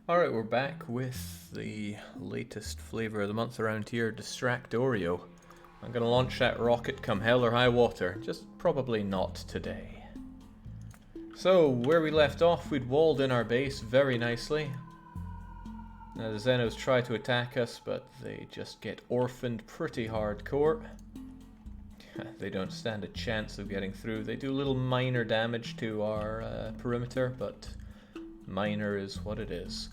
Alright, we're back with the latest flavor of the month around here, Factorio. I'm gonna launch that rocket come hell or high water, just probably not today. So, where we left off, we'd walled in our base very nicely. Now, the Xenos try to attack us, but they just get orphaned pretty hardcore. They don't stand a chance of getting through. They do a little minor damage to our perimeter, but minor is what it is.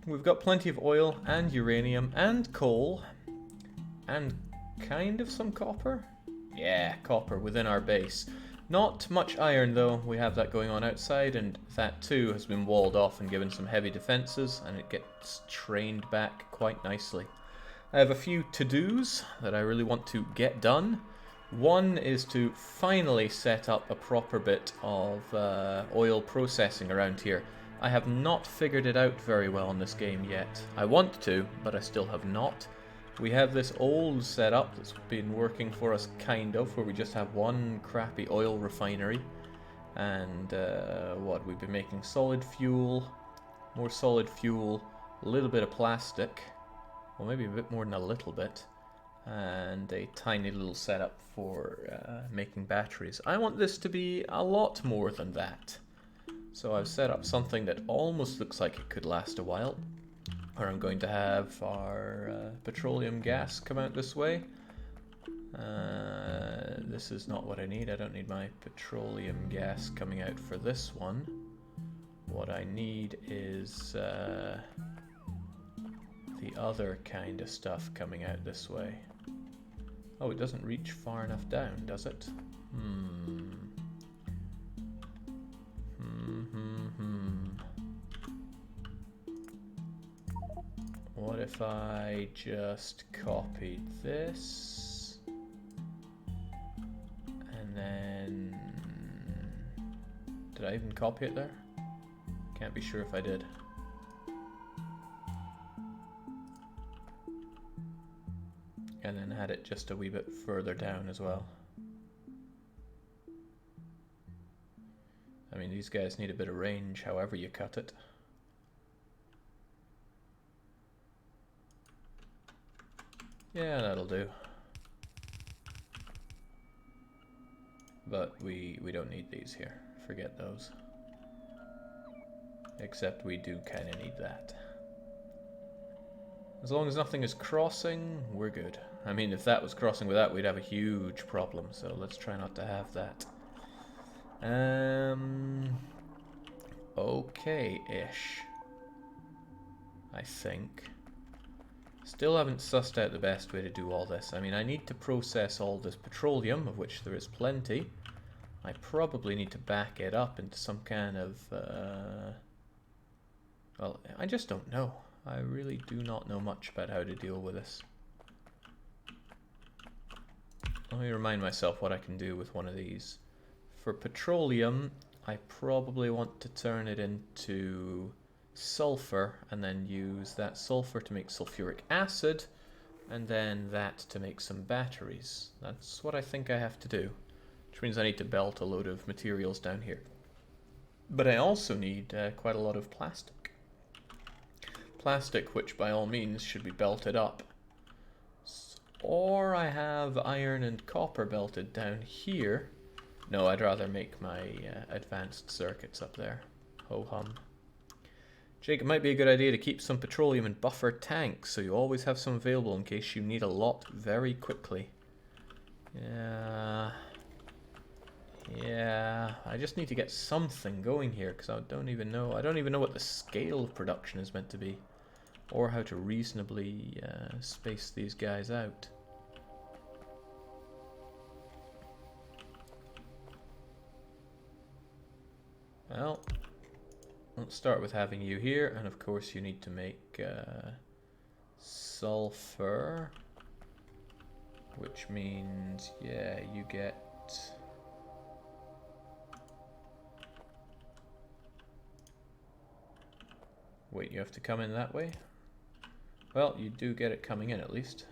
We've got plenty of oil and uranium and coal and kind of some copper. Yeah, copper within our base. Not much iron though, we have that going on outside, and that too has been walled off and given some heavy defenses, and it gets trained back quite nicely. I have a few to-dos that I really want to get done. One is to finally set up a proper bit of oil processing around here. I have not figured it out very well in this game yet. I want to, but I still have not. We have this old setup that's been working for us kind of, where we just have one crappy oil refinery. And we've been making solid fuel, more solid fuel, a little bit of plastic, well maybe a bit more than a little bit, and a tiny little setup for making batteries. I want this to be a lot more than that. So I've set up something that almost looks like it could last a while, where I'm going to have our petroleum gas come out this way. This is not what I need. I don't need my petroleum gas coming out for this one. What I need is the other kind of stuff coming out this way. Oh, it doesn't reach far enough down, does it? What if I just copied this and then... Did I even copy it there? Can't be sure if I did. And then had it just a wee bit further down as well. I mean, these guys need a bit of range, however you cut it. Yeah, that'll do. But we don't need these here. Forget those. Except we do kind of need that. As long as nothing is crossing, we're good. I mean, if that was crossing with that, we'd have a huge problem, so let's try not to have that. Okay-ish. I think. Still haven't sussed out the best way to do all this. I mean, I need to process all this petroleum, of which there is plenty. I probably need to back it up into some kind of... well, I just don't know. I really do not know much about how to deal with this. Let me remind myself what I can do with one of these. For petroleum, I probably want to turn it into sulfur and then use that sulfur to make sulfuric acid and then that to make some batteries. That's what I think I have to do, which means I need to belt a load of materials down here. But I also need quite a lot of plastic. Plastic, which by all means should be belted up. Or I have iron and copper belted down here. No, I'd rather make my advanced circuits up there. Ho-hum. Jake, it might be a good idea to keep some petroleum in buffer tanks, so you always have some available in case you need a lot very quickly. Yeah, I just need to get something going here, because I don't even know what the scale of production is meant to be, or how to reasonably space these guys out. Well, let's start with having you here, and of course you need to make sulfur, which means, yeah, you get... Wait, you have to come in that way? Well, you do get it coming in at least.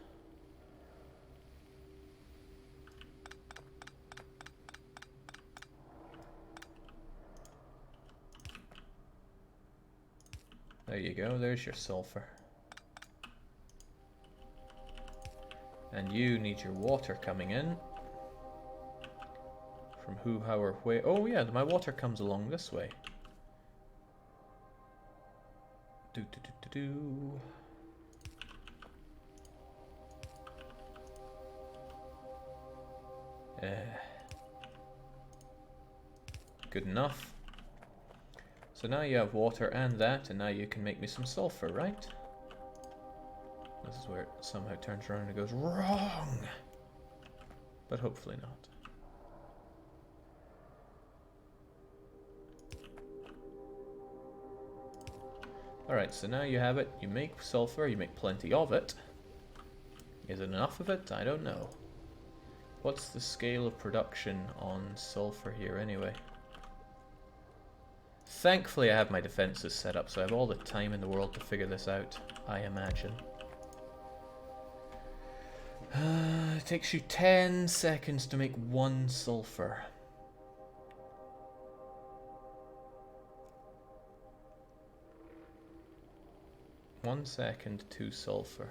There you go, there's your sulfur. And you need your water coming in. From who, how, or where. Oh yeah, my water comes along this way. Do. Good enough. So now you have water and that, and now you can make me some sulfur, right? This is where it somehow turns around and goes wrong. But hopefully not. Alright, so now you have it. You make sulfur, you make plenty of it. Is it enough of it? I don't know. What's the scale of production on sulfur here anyway? Thankfully I have my defenses set up, so I have all the time in the world to figure this out, I imagine. It takes you 10 seconds to make 1 sulfur. One second, 2 sulfur.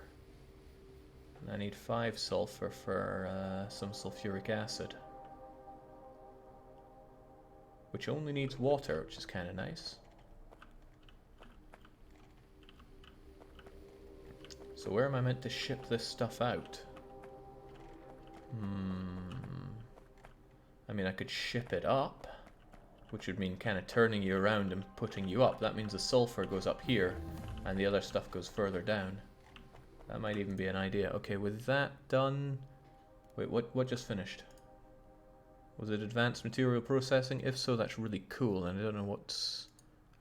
And I need 5 sulfur for some sulfuric acid. Which only needs water, which is kind of nice. So where am I meant to ship this stuff out? I mean, I could ship it up, which would mean kind of turning you around and putting you up. That means the sulfur goes up here, and the other stuff goes further down. That might even be an idea. Okay, with that done... Wait, what just finished? Was it advanced material processing? If so, that's really cool, and I don't know what's...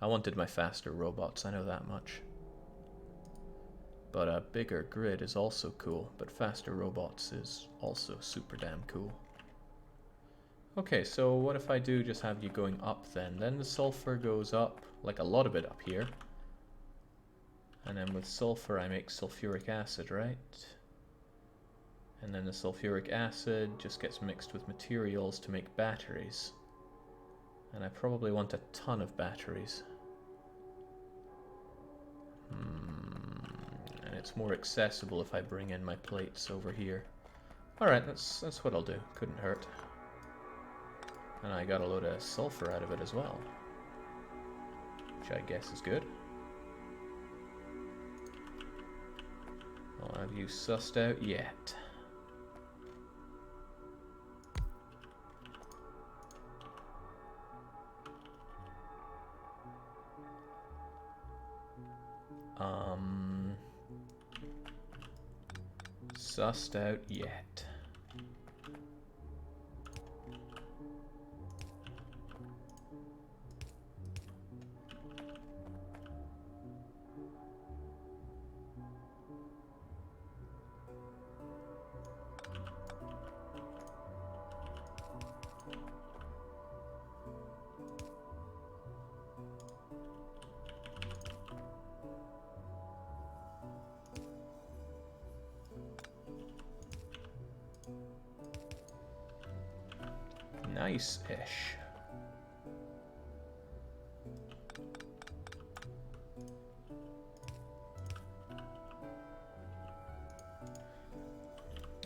I wanted my faster robots, I know that much. But a bigger grid is also cool, but faster robots is also super damn cool. Okay, so what if I do just have you going up then? Then the sulfur goes up, like a lot of it up here. And then with sulfur I make sulfuric acid, right? And then the sulfuric acid just gets mixed with materials to make batteries. And I probably want a ton of batteries. And it's more accessible if I bring in my plates over here. Alright, that's what I'll do. Couldn't hurt. And I got a load of sulfur out of it as well. Which I guess is good. Well, have you sussed out yet? Sussed out yet. Nice-ish.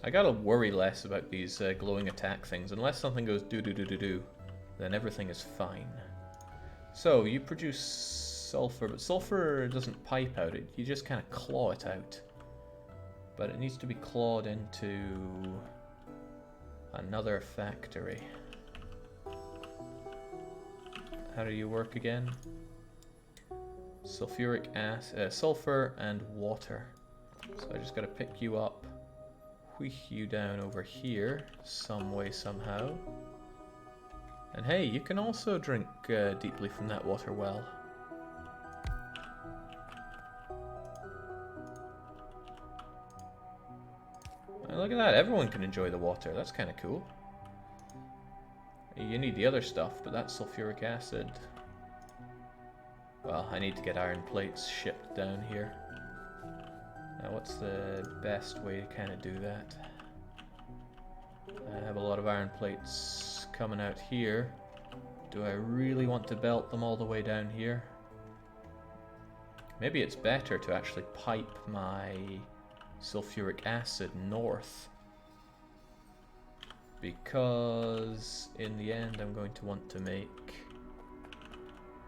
I gotta worry less about these glowing attack things. Unless something goes do-do-do-do-do, then everything is fine. So, you produce sulfur, but sulfur doesn't pipe out. You just kind of claw it out. But it needs to be clawed into another factory. How do you work again? Sulfuric acid, sulfur and water. So I just gotta pick you up, wheesh you down over here, some way, somehow. And hey, you can also drink deeply from that water well. And look at that, everyone can enjoy the water, that's kind of cool. You need the other stuff, but that's sulfuric acid. Well, I need to get iron plates shipped down here. Now, what's the best way to kind of do that? I have a lot of iron plates coming out here. Do I really want to belt them all the way down here? Maybe it's better to actually pipe my sulfuric acid north, because in the end I'm going to want to make...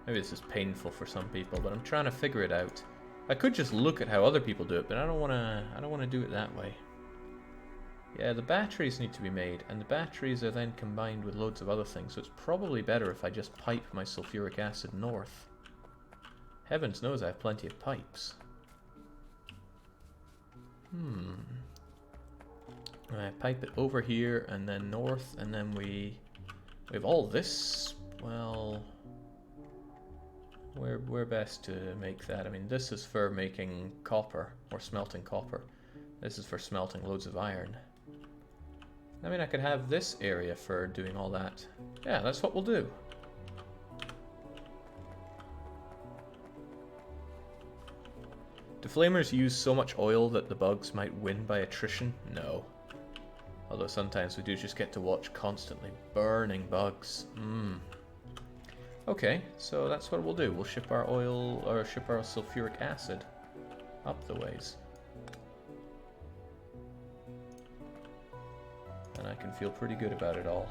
Maybe this is painful for some people, but I'm trying to figure it out. I could just look at how other people do it, but I don't want to do it that way. Yeah, the batteries need to be made, and the batteries are then combined with loads of other things, so it's probably better if I just pipe my sulfuric acid north. Heavens knows I have plenty of pipes. I pipe it over here, and then north, and then we have all this. Well, where best to make that? I mean, this is for making copper, or smelting copper. This is for smelting loads of iron. I mean, I could have this area for doing all that. Yeah, that's what we'll do. Do flamers use so much oil that the bugs might win by attrition? No. Although sometimes we do just get to watch constantly burning bugs. Okay, so that's what we'll do. We'll ship our oil, or ship our sulfuric acid up the ways. And I can feel pretty good about it all.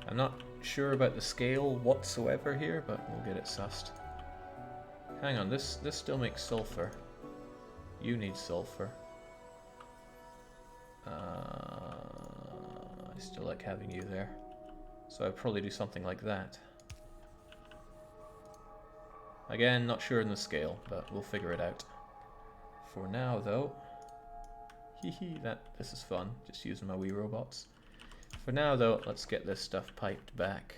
I'm not sure about the scale whatsoever here, but we'll get it sussed. Hang on, this still makes sulfur. You need sulfur. I still like having you there. So I'd probably do something like that. Again, not sure in the scale, but we'll figure it out. For now, though, this is fun, just using my wee robots. For now, though, let's get this stuff piped back.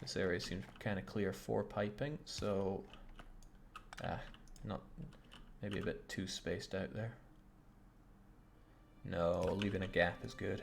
This area seems kind of clear for piping, so not maybe a bit too spaced out there. No, leaving a gap is good.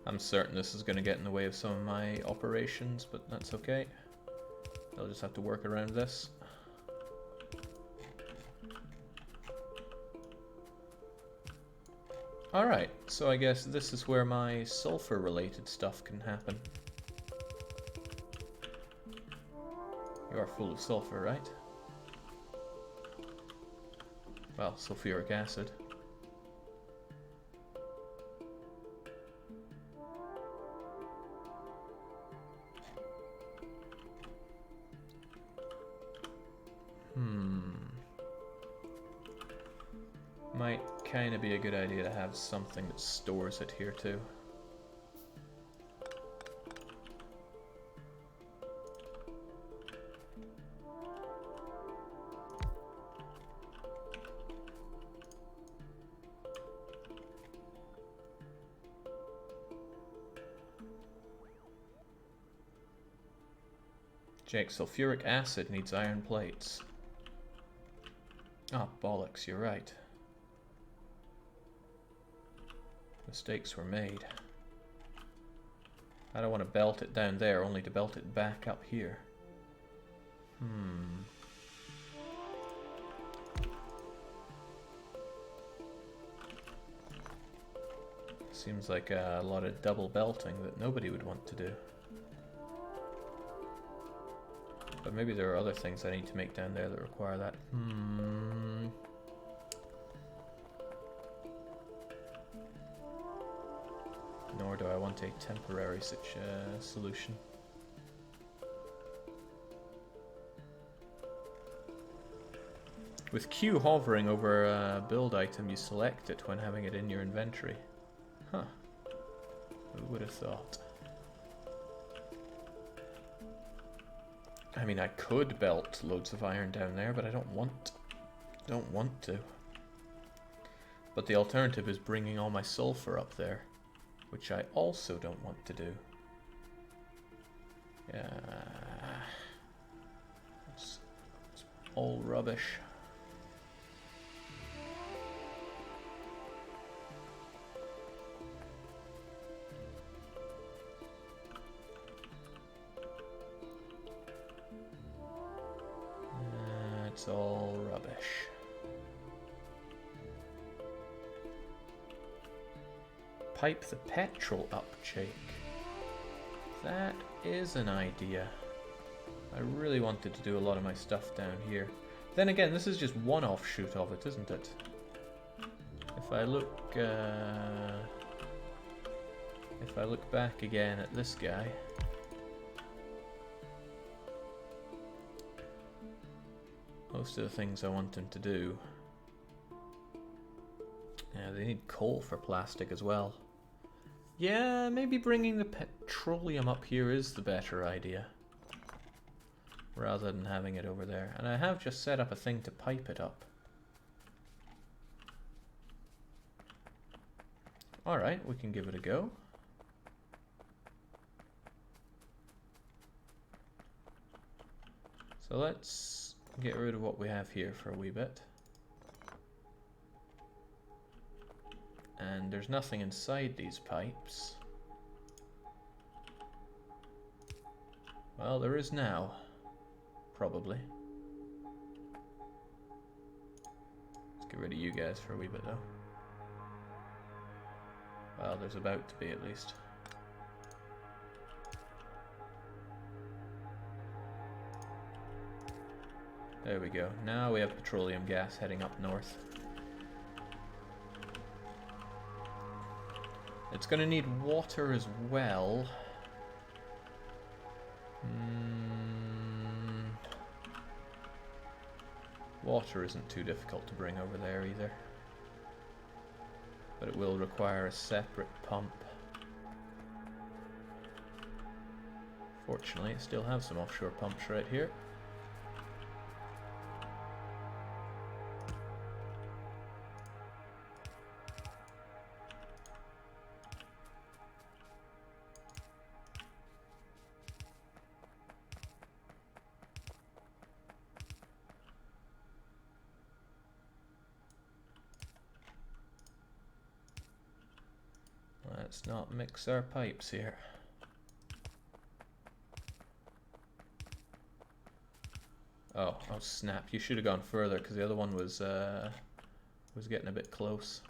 I'm certain this is going to get in the way of some of my operations, but that's okay. I'll just have to work around this. Alright, so I guess this is where my sulfur related stuff can happen. You are full of sulfur, right? Well, sulfuric acid. Might kind of be a good idea to have something that stores it here too. Jake, sulfuric acid needs iron plates. Oh, bollocks, you're right. Mistakes were made. I don't want to belt it down there, only to belt it back up here. Seems like a lot of double belting that nobody would want to do. But maybe there are other things I need to make down there that require that. Nor do I want a temporary such solution. With Q hovering over a build item, you select it when having it in your inventory. Huh. Who would have thought? I mean, I could belt loads of iron down there, but I don't want to. But the alternative is bringing all my sulfur up there, which I also don't want to do. Yeah, it's all rubbish. It's all rubbish. Pipe the petrol up, Jake. That is an idea. I really wanted to do a lot of my stuff down here. Then again, this is just one offshoot of it, isn't it? If I look back again at this guy, most of the things I want him to do. Yeah, they need coal for plastic as well. Yeah, maybe bringing the petroleum up here is the better idea, rather than having it over there. And I have just set up a thing to pipe it up. Alright, we can give it a go. So let's get rid of what we have here for a wee bit. And there's nothing inside these pipes. Well, there is now. Probably. Let's get rid of you guys for a wee bit though. Well, there's about to be at least. There we go. Now we have petroleum gas heading up north. It's going to need water as well. Water isn't too difficult to bring over there either. But it will require a separate pump. Fortunately, I still have some offshore pumps right here. Let's not mix our pipes here. Oh snap, you should have gone further because the other one was getting a bit close.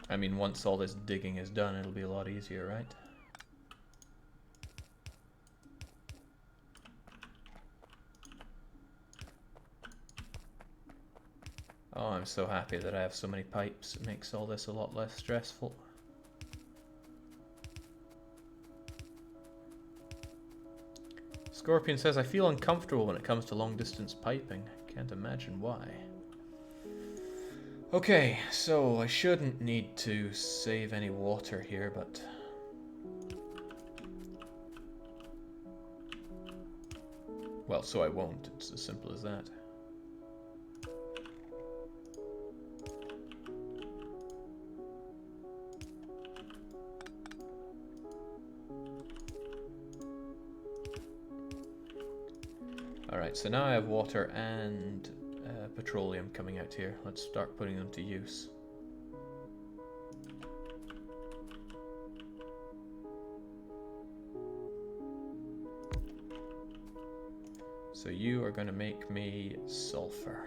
I mean, once all this digging is done, it'll be a lot easier, right? Oh, I'm so happy that I have so many pipes. It makes all this a lot less stressful. Scorpion says, I feel uncomfortable when it comes to long distance piping. Can't imagine why. Okay, so I shouldn't need to save any water here, but... well, so I won't. It's as simple as that. Alright, so now I have water and petroleum coming out here. Let's start putting them to use. So you are going to make me sulfur.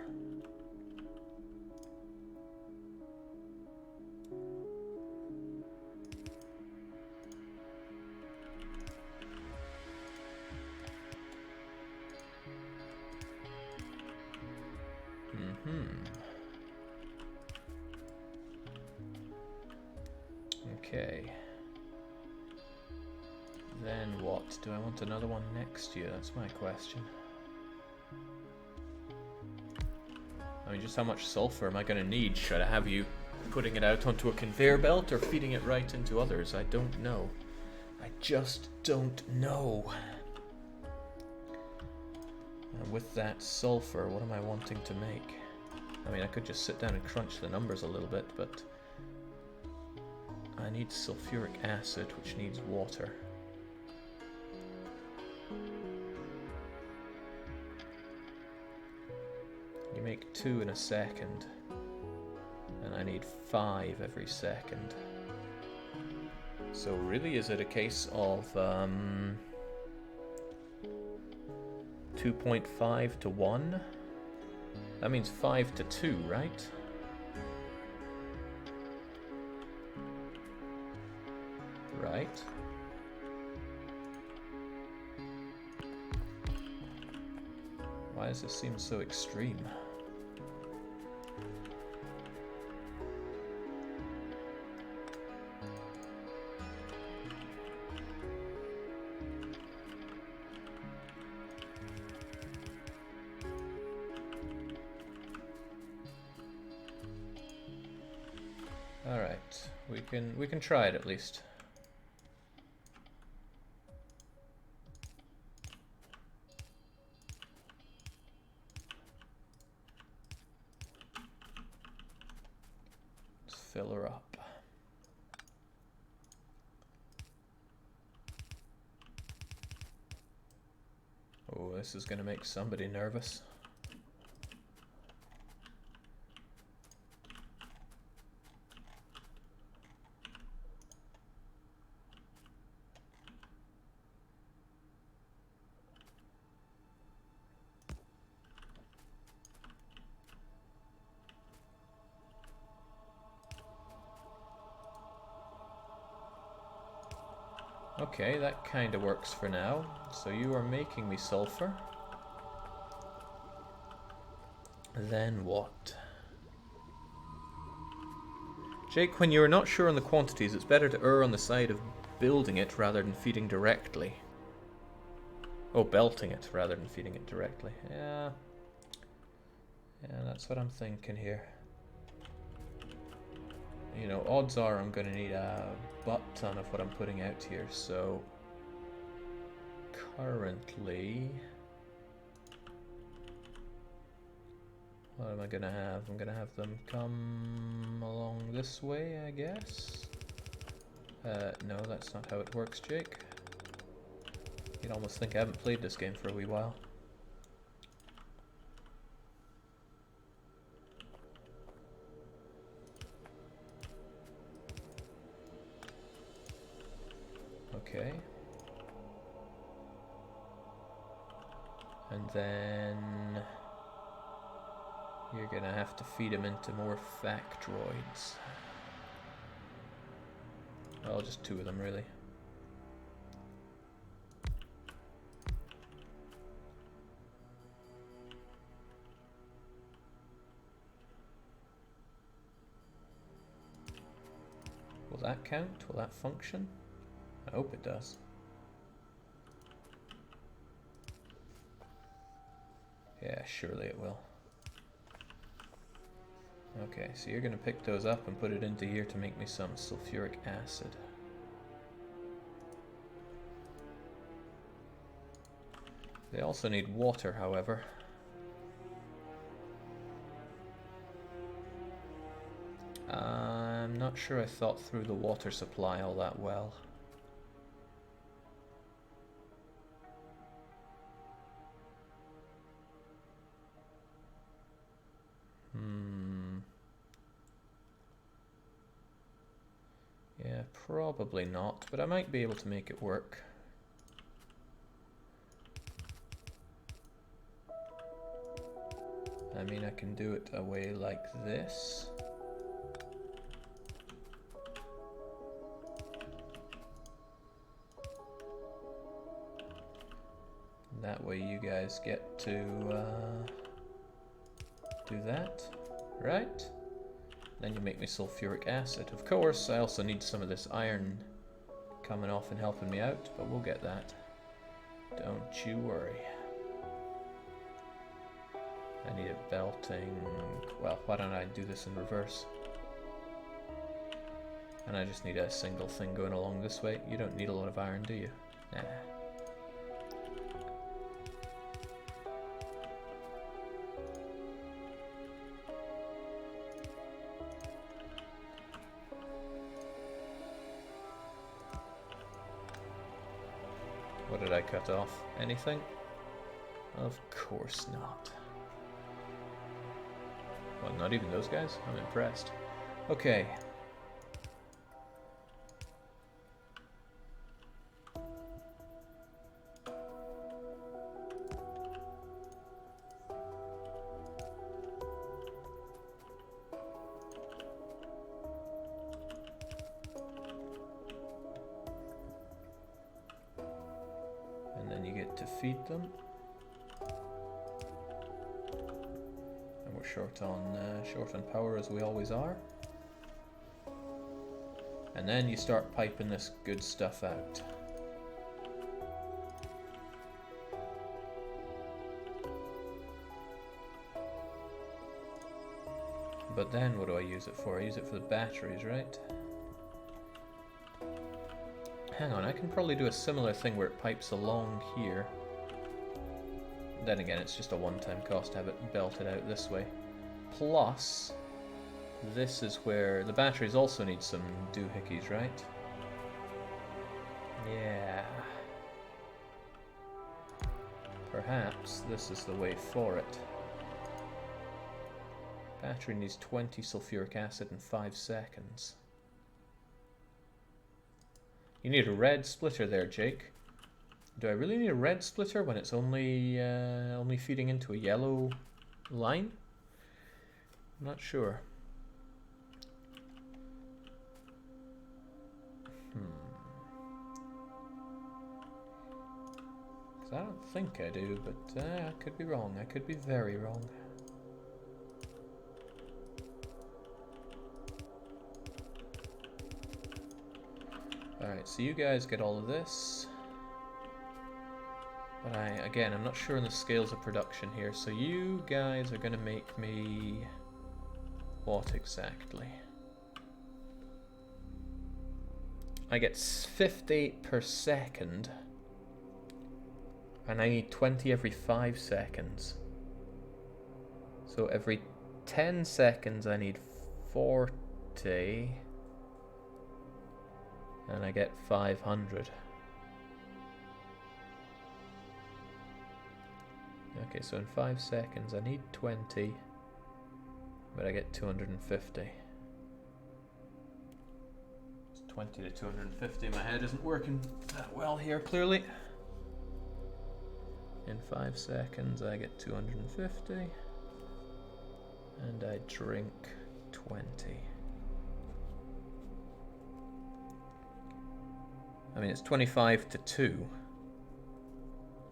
Okay. Then what? Do I want another one next year? That's my question. I mean, just how much sulfur am I going to need? Should I have you putting it out onto a conveyor belt or feeding it right into others? I don't know. I just don't know. And with that sulfur, what am I wanting to make? I mean, I could just sit down and crunch the numbers a little bit, but I need sulfuric acid, which needs water. You make 2 in a second, and I need 5 every second. So really, is it a case of 2.5 to 1? That means 5 to 2, right? Right. Why does this seem so extreme? All right, we can try it at least. Let's fill her up. Oh, this is going to make somebody nervous. Okay, that kind of works for now. So you are making me sulfur. Then what? Jake, when you're not sure on the quantities, it's better to err on the side of building it rather than feeding directly. Oh, belting it rather than feeding it directly. Yeah. Yeah, that's what I'm thinking here. You know, odds are I'm going to need a butt-ton of what I'm putting out here, so currently, what am I going to have? I'm going to have them come along this way, I guess. No, that's not how it works, Jake. You'd almost think I haven't played this game for a wee while. Okay. And then you're gonna have to feed him into more Factroids. Well, just 2 of them, really. Will that count? Will that function? I hope it does. Yeah, surely it will. Okay, so you're gonna pick those up and put it into here to make me some sulfuric acid. They also need water, however. I'm not sure I thought through the water supply all that well. Yeah, probably not, but I might be able to make it work. I mean, I can do it a way like this. That way you guys get to do that, right? Then you make me sulfuric acid. Of course, I also need some of this iron coming off and helping me out, but we'll get that. Don't you worry. I need it belting. Well, why don't I do this in reverse? And I just need a single thing going along this way. You don't need a lot of iron, do you? Nah. What did I cut off? Anything? Of course not. Well, not even those guys? I'm impressed. Okay. And then you get to feed them. And we're short on power as we always are. And then you start piping this good stuff out. But then what do I use it for? I use it for the batteries, right? Hang on, I can probably do a similar thing where it pipes along here. Then again, it's just a one-time cost to have it belted out this way. Plus, this is where the batteries also need some doohickeys, right? Yeah. Perhaps this is the way for it. Battery needs 20 sulfuric acid in 5 seconds. You need a red splitter there, Jake. Do I really need a red splitter when it's only feeding into a yellow line? I'm not sure. I don't think I do, but I could be wrong. I could be very wrong. Alright, so you guys get all of this. But again, I'm not sure on the scales of production here, so you guys are going to make me... what exactly? I get 50 per second, and I need 20 every 5 seconds. So every 10 seconds I need 40, and I get 500. Okay, so in 5 seconds I need 20, but I get 250. It's 20 to 250. My head isn't working that well here, clearly. In 5 seconds I get 250, and I drink 20. I mean, it's 25 to 2.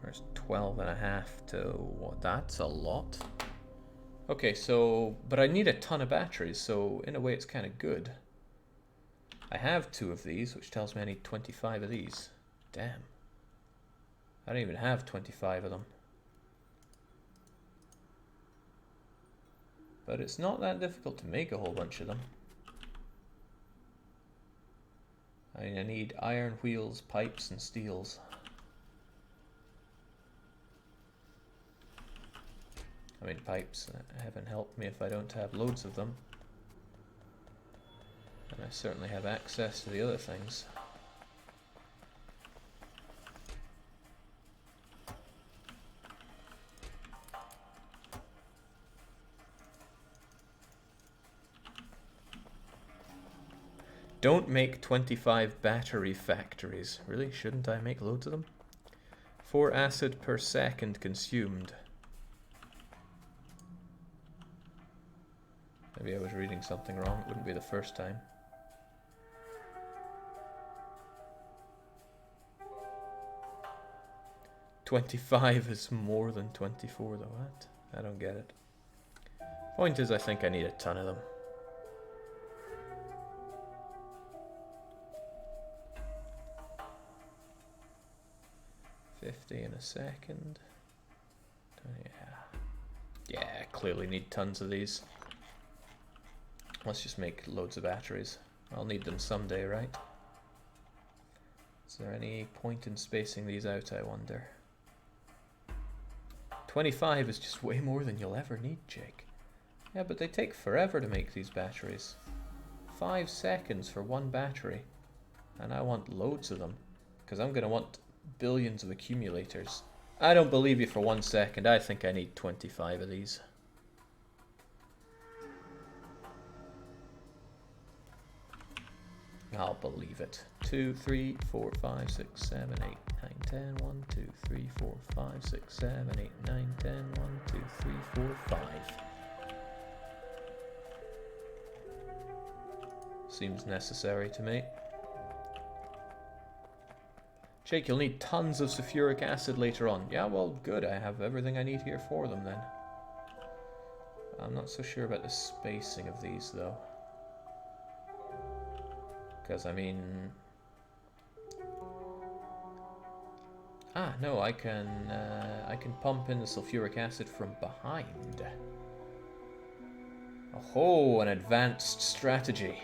Or it's 12 and a half to what? That's a lot. Okay, so, but I need a ton of batteries, so in a way it's kind of good. I have 2 of these, which tells me I need 25 of these. Damn. I don't even have 25 of them. But it's not that difficult to make a whole bunch of them. I mean, I need iron wheels, pipes, and steels. I mean, pipes haven't helped me if I don't have loads of them. And I certainly have access to the other things. Don't make 25 battery factories. Really? Shouldn't I make loads of them? 4 acid per second consumed. Maybe I was reading something wrong. It wouldn't be the first time. $25 is more than 24 though. What? I don't get it. Point is, I think I need a ton of them. $50 in a second. Yeah, clearly need tons of these. Let's just make loads of batteries. I'll need them someday, right? Is there any point in spacing these out, I wonder? 25 is just way more than you'll ever need, Jake. Yeah, but they take forever to make these batteries. 5 seconds for one battery. And I want loads of them, because I'm going to want billions of accumulators. I don't believe you for 1 second. I think I need 25 of these. I'll believe it. 2, 3, 4, 5, 6, 7, 8, 9, 10. 1, 2, 3, 4, 5, 6, 7, 8, 9, 10. 1, 2, 3, 4, 5. Seems necessary to me. Jake, you'll need tons of sulfuric acid later on. Yeah, well, good. I have everything I need here for them then. I'm not so sure about the spacing of these, though. Because, I mean... Ah, no, I can pump in the sulfuric acid from behind. Oh, an advanced strategy.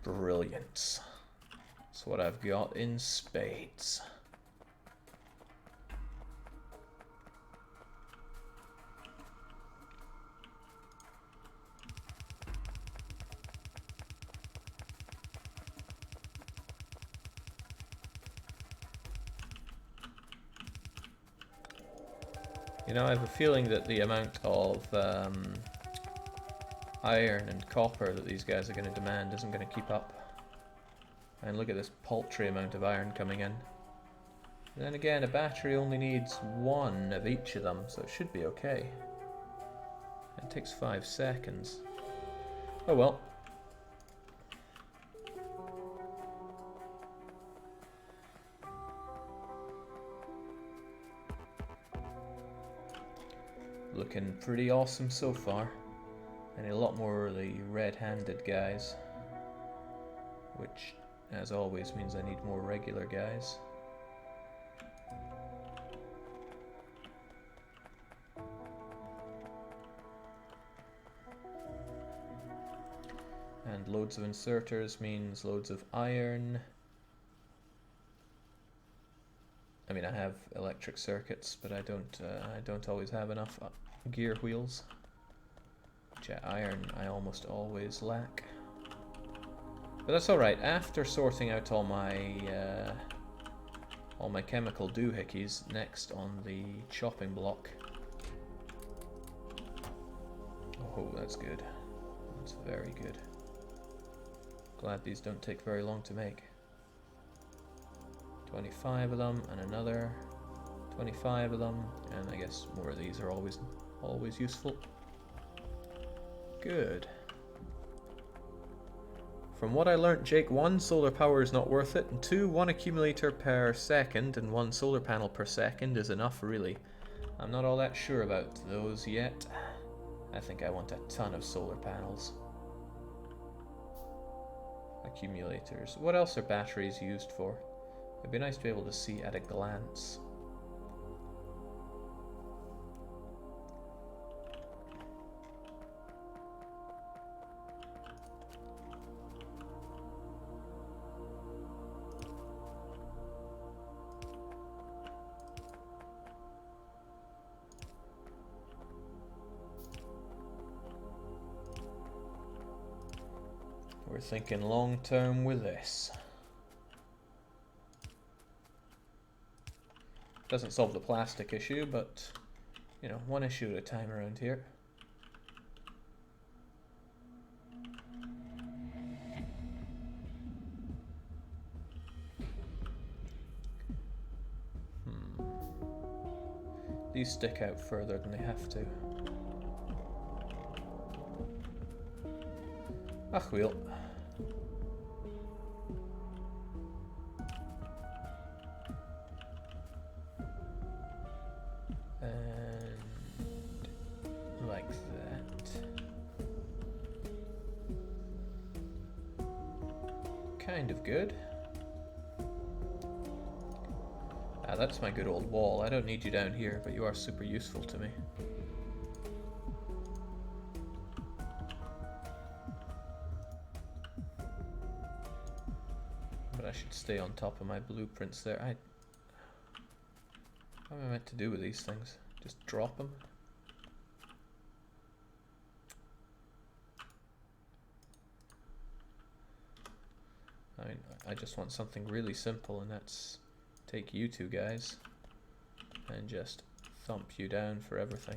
Brilliant. That's what I've got in spades. You know, I have a feeling that the amount of iron and copper that these guys are going to demand isn't going to keep up. And look at this paltry amount of iron coming in. And then again, a battery only needs 1 of each of them, so it should be okay. It takes 5 seconds. Oh well. Looking pretty awesome so far. And a lot more of the red-handed guys, which, as always, means I need more regular guys. And loads of inserters means loads of iron. I mean, I have electric circuits, but I don't always have enough gear wheels. Jet iron I almost always lack. But that's alright. After sorting out all my chemical doohickeys, next on the chopping block. Oh, that's good. That's very good. Glad these don't take very long to make. 25 of them, and another 25 of them, and I guess more of these are always useful. Good. From what I learnt, Jake, 1, solar power is not worth it, and 2, 1 accumulator per second and 1 solar panel per second is enough, really. I'm not all that sure about those yet. I think I want a ton of solar panels. Accumulators. What else are batteries used for? It'd be nice to be able to see at a glance. We're thinking long term with this. Doesn't solve the plastic issue, but, you know, one issue at a time around here. These stick out further than they have to. Ach, well. kind of good. Ah, that's my good old wall. I don't need you down here, but you are super useful to me. But I should stay on top of my blueprints there. What am I meant to do with these things? Just drop them? I mean, I just want something really simple, and that's take you two guys and just thump you down for everything.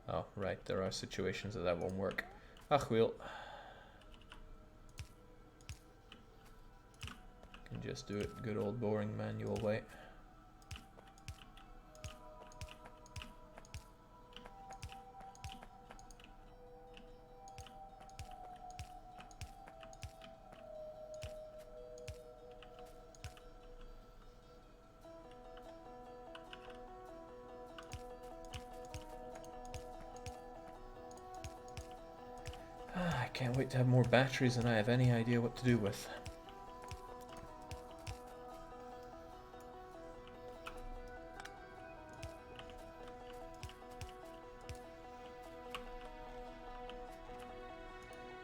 Oh, right, there are situations that won't work. Ach, well. Can just do it good old boring manual way. I can't wait to have more batteries than I have any idea what to do with.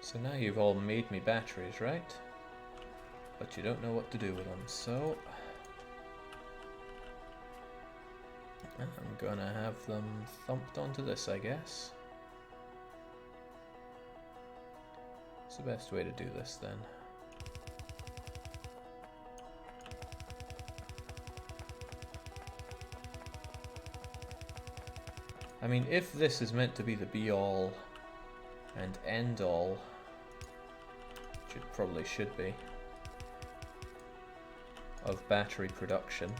So now you've all made me batteries, right? But you don't know what to do with them, so I'm gonna have them thumped onto this, I guess. What's the best way to do this then? I mean, if this is meant to be the be-all and end-all, which it probably should be, of battery production,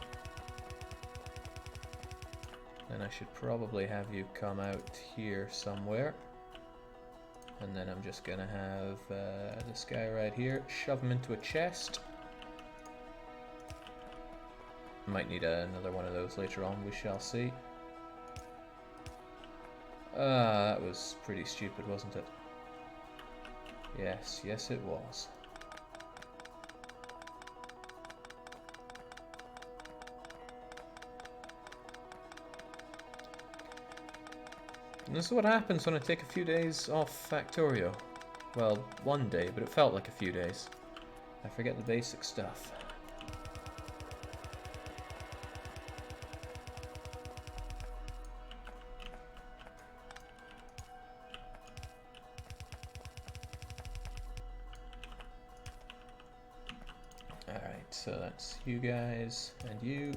then I should probably have you come out here somewhere. And then I'm just gonna have this guy right here, shove him into a chest. Might need another one of those later on, we shall see. That was pretty stupid, wasn't it? Yes, yes it was. And this is what happens when I take a few days off Factorio. Well, one day, but it felt like a few days. I forget the basic stuff. Alright, so that's you guys, and you.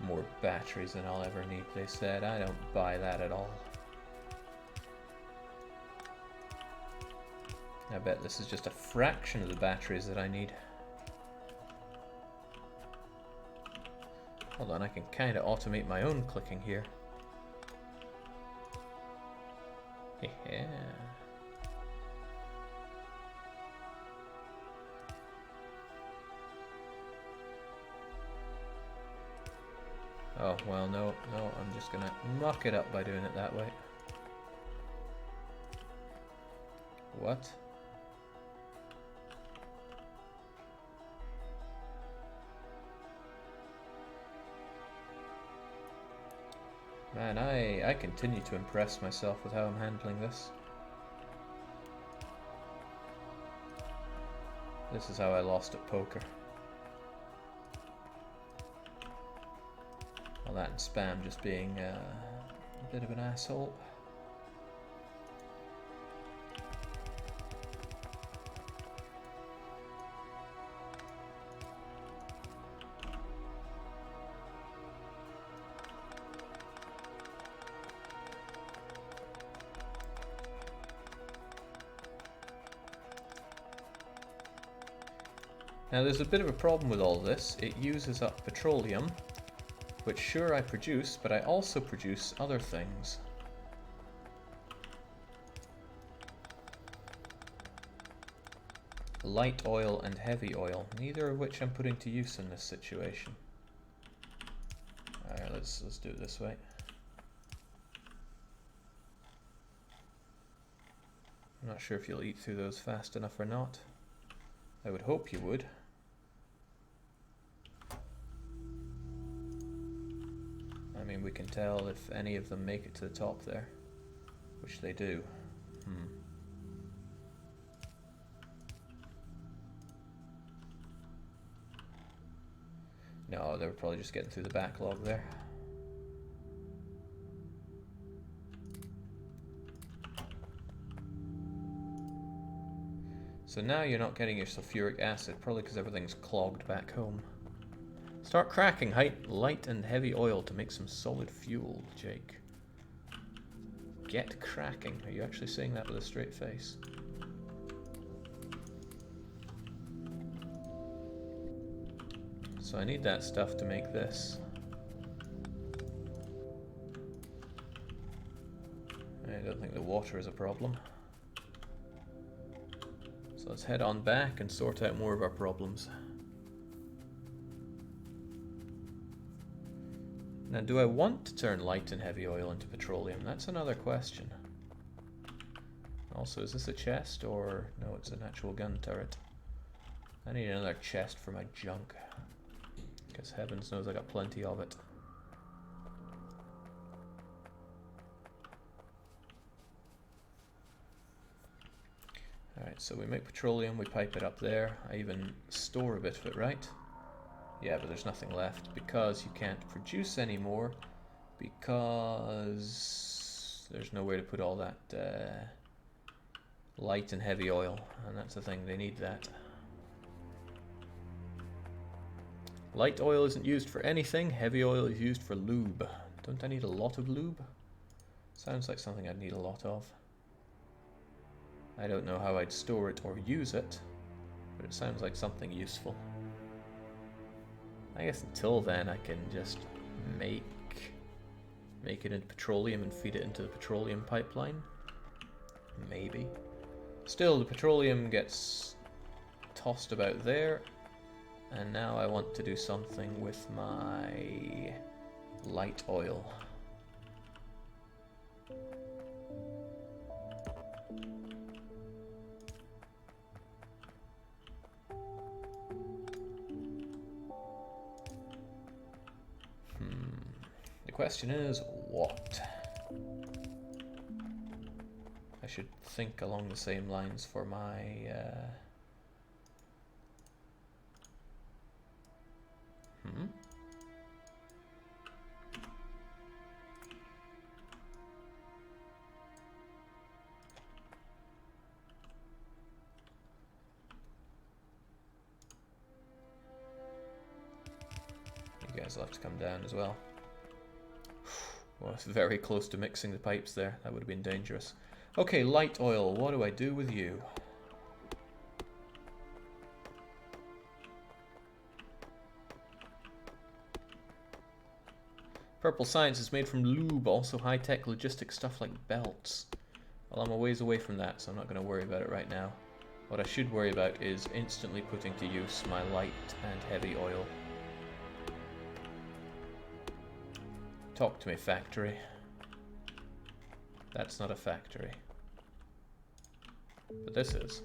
More batteries than I'll ever need, they said. I don't buy that at all. I bet this is just a fraction of the batteries that I need. Hold on, I can kind of automate my own clicking here. Yeah. Oh, well, no, I'm just gonna muck it up by doing it that way. What? Man, I continue to impress myself with how I'm handling this. This is how I lost at poker. All that and Spam just being a bit of an asshole. Now there's a bit of a problem with all this. It uses up petroleum, which sure I produce, but I also produce other things. light oil and heavy oil, neither of which I'm putting to use in this situation. Alright, let's do it this way. I'm not sure if you'll eat through those fast enough or not. I would hope you would. I mean, we can tell if any of them make it to the top there, which they do. No, they were probably just getting through the backlog there. So now you're not getting your sulfuric acid, probably because everything's clogged back home. Start cracking light and heavy oil to make some solid fuel, Jake. Get cracking. Are you actually saying that with a straight face? So I need that stuff to make this. I don't think the water is a problem. So let's head on back and sort out more of our problems. Now, do I want to turn light and heavy oil into petroleum? That's another question. Also, is this a chest or... no, it's an actual gun turret. I need another chest for my junk. Because heavens knows I got plenty of it. Alright, so we make petroleum, we pipe it up there. I even store a bit of it, right? Yeah, but there's nothing left because you can't produce anymore because there's nowhere to put all that light and heavy oil, and that's the thing, they need that. Light oil isn't used for anything, heavy oil is used for lube. Don't I need a lot of lube? Sounds like something I'd need a lot of. I don't know how I'd store it or use it, but it sounds like something useful. I guess until then I can just make it into petroleum and feed it into the petroleum pipeline. Maybe. Still, the petroleum gets tossed about there, and now I want to do something with my light oil. The question is, what? I should think along the same lines for my... You guys will have to come down as well. Well, it's very close to mixing the pipes there. That would have been dangerous. Okay, light oil. What do I do with you? Purple science is made from lube, also high-tech logistics stuff like belts. Well, I'm a ways away from that, so I'm not going to worry about it right now. What I should worry about is instantly putting to use my light and heavy oil. Talk to me, factory. That's not a factory. But this is.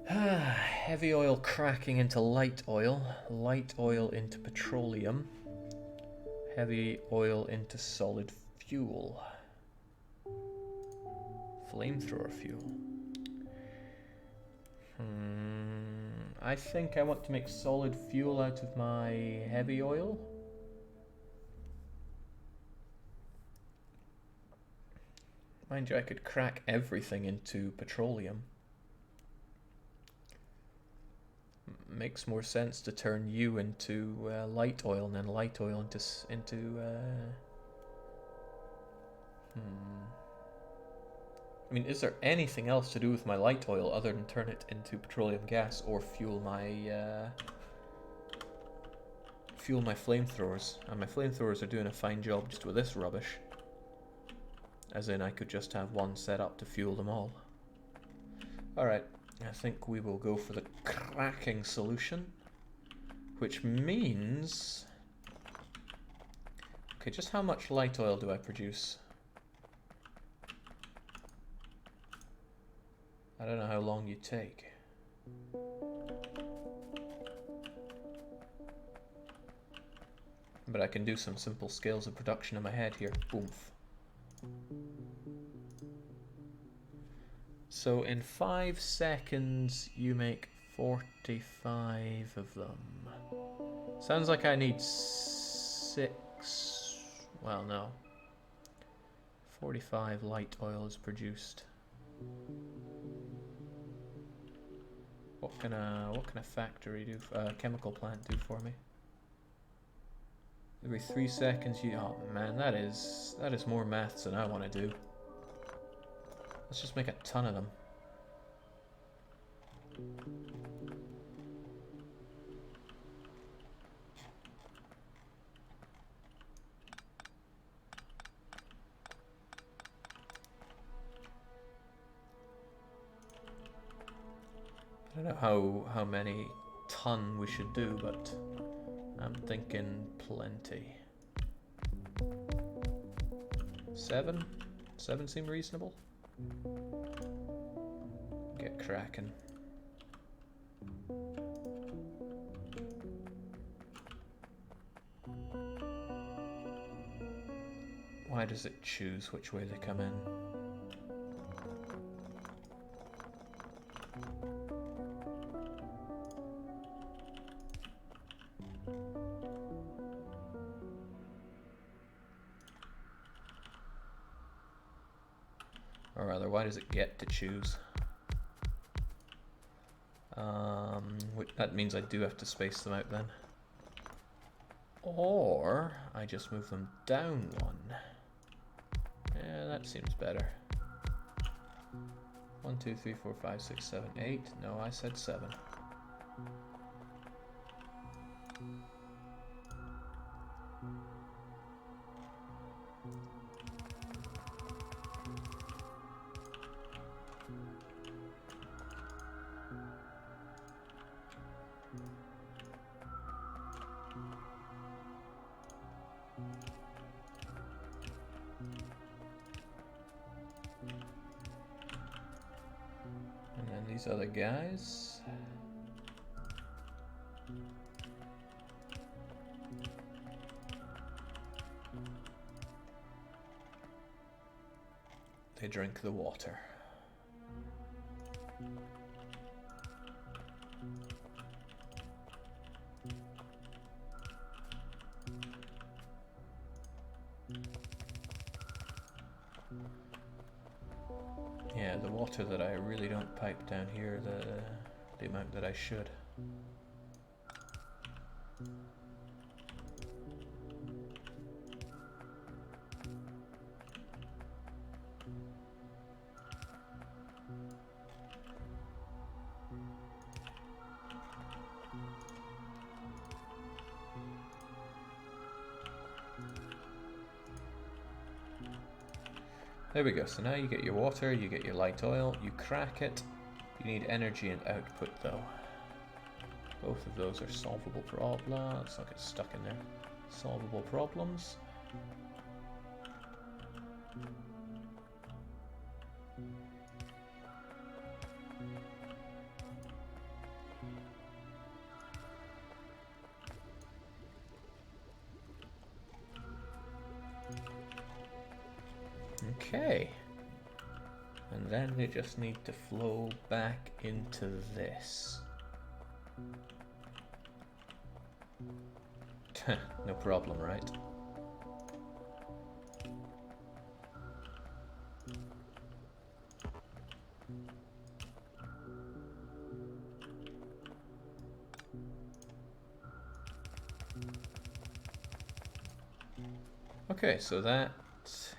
Heavy oil cracking into light oil into petroleum, heavy oil into solid fuel. Flamethrower fuel. I think I want to make solid fuel out of my heavy oil. Mind you, I could crack everything into petroleum. Makes more sense to turn you into light oil and then light oil into I mean, is there anything else to do with my light oil other than turn it into petroleum gas or fuel my flamethrowers? And my flamethrowers are doing a fine job just with this rubbish. As in, I could just have one set up to fuel them all. Alright, I think we will go for the cracking solution, which means... Okay, just how much light oil do I produce? I don't know how long you take. But I can do some simple scales of production in my head here. Oomph. So in 5 seconds you make 45 of them. Sounds like I need 6... Well, no. 45 light oil is produced. What can a factory do? Chemical plant do for me? Every 3 seconds you... Oh man, that is more maths than I want to do. Let's just make a ton of them. I don't know how many ton we should do, but I'm thinking plenty. 7? 7 seem reasonable? Get cracking. Why does it choose which way they come in? Or rather, why does it get to choose? That means I do have to space them out then. Or I just move them down 1. Yeah, that seems better. 1, 2, 3, 4, 5, 6, 7, 8. No, I said 7. These other guys. They drink the water. Yeah, the water that I really don't pipe down here, the amount that I should. There we go, so now you get your water, you get your light oil, you crack it. You need energy and output though. Both of those are solvable problems. Let's not get stuck in there. Solvable problems. Okay, and then they just need to flow back into this. No problem, right? Okay, so that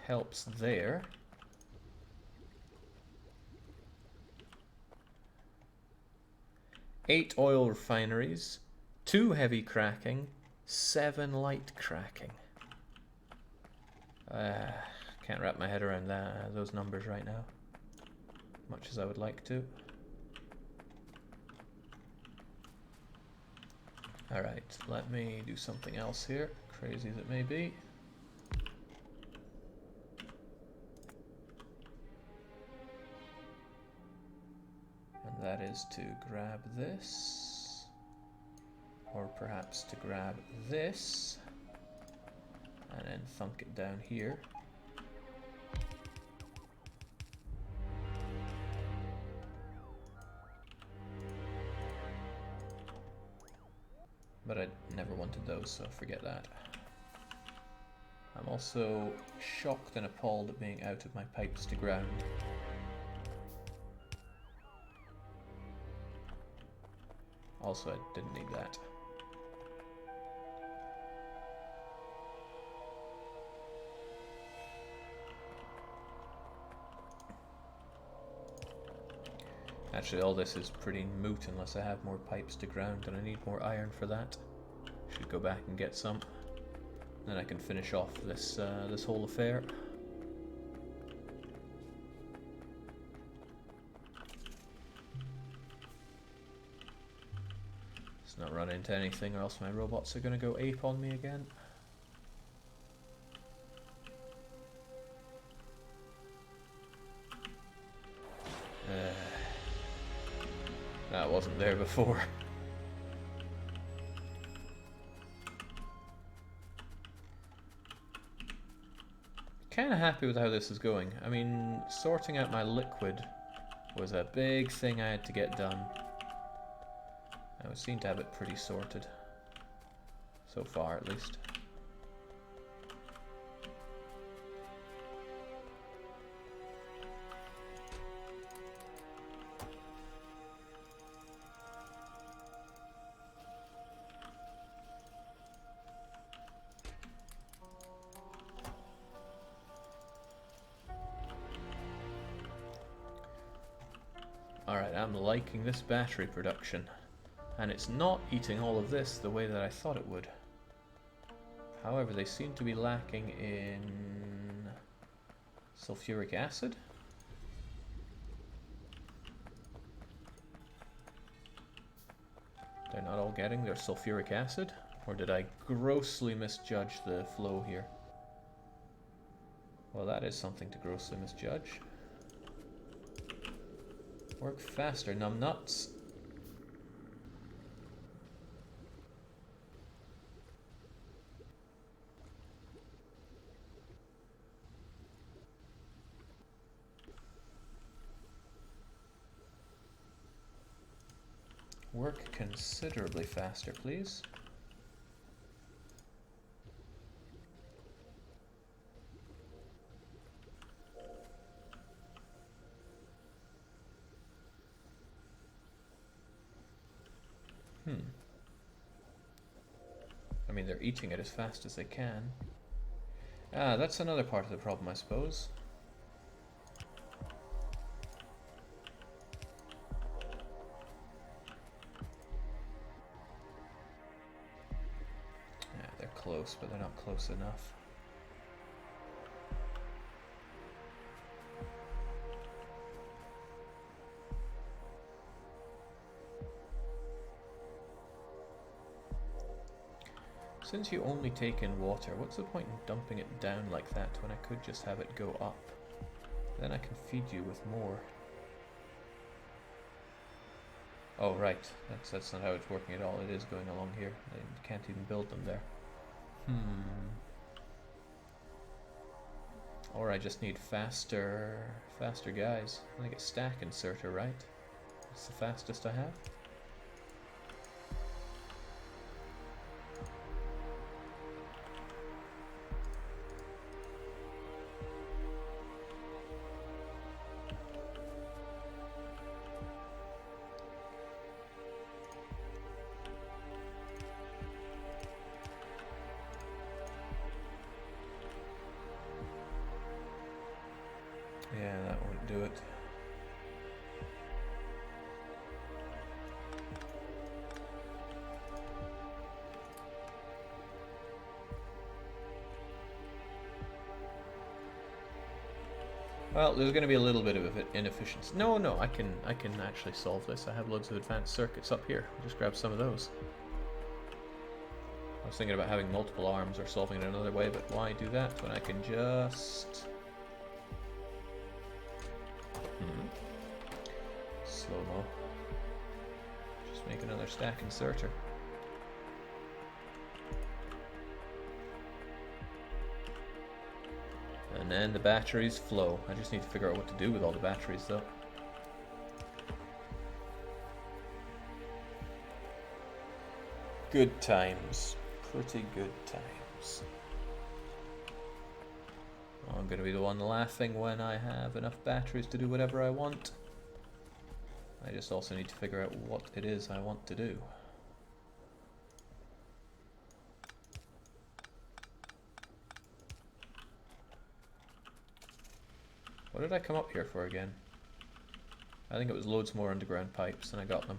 helps there. Eight oil refineries, 2 heavy cracking, 7 light cracking. Can't wrap my head around those numbers right now, much as I would like to. Alright, let me do something else here, crazy as it may be. And that is to grab this, or perhaps to grab this, and then thunk it down here. But I never wanted those, so forget that. I'm also shocked and appalled at being out of my pipes to ground. Also, I didn't need that. Actually, all this is pretty moot unless I have more pipes to ground, and I need more iron for that. Should go back and get some. Then I can finish off this this whole affair. Let's not run into anything, or else my robots are going to go ape on me again. That wasn't there before. Kinda happy with how this is going. I mean, sorting out my liquid was a big thing I had to get done. I would seem to have it pretty sorted. So far, at least. Alright, I'm liking this battery production. And it's not eating all of this the way that I thought it would. However, they seem to be lacking in sulfuric acid. They're not all getting their sulfuric acid? Or did I grossly misjudge the flow here? Well, that is something to grossly misjudge. Work faster, numbnuts. Work considerably faster, please. I mean, they're eating it as fast as they can. Ah, that's another part of the problem, I suppose. Yeah, they're close, but they're not close enough. Since you only take in water, what's the point in dumping it down like that when I could just have it go up? Then I can feed you with more. Oh, right. That's not how it's working at all. It is going along here. I can't even build them there. Or I just need faster guys. Like a stack inserter, right? It's the fastest I have. Yeah, that won't do it. Well, there's going to be a little bit of inefficiency. No, I can actually solve this. I have loads of advanced circuits up here. I'll just grab some of those. was thinking about having multiple arms or solving it another way, but why do that when I can just... Slow-mo. Just make another stack inserter. And then the batteries flow. I just need to figure out what to do with all the batteries though. Good times. Pretty good times. I'm going to be the one laughing when I have enough batteries to do whatever I want. I just also need to figure out what it is I want to do. What did I come up here for again? I think it was loads more underground pipes and I got them.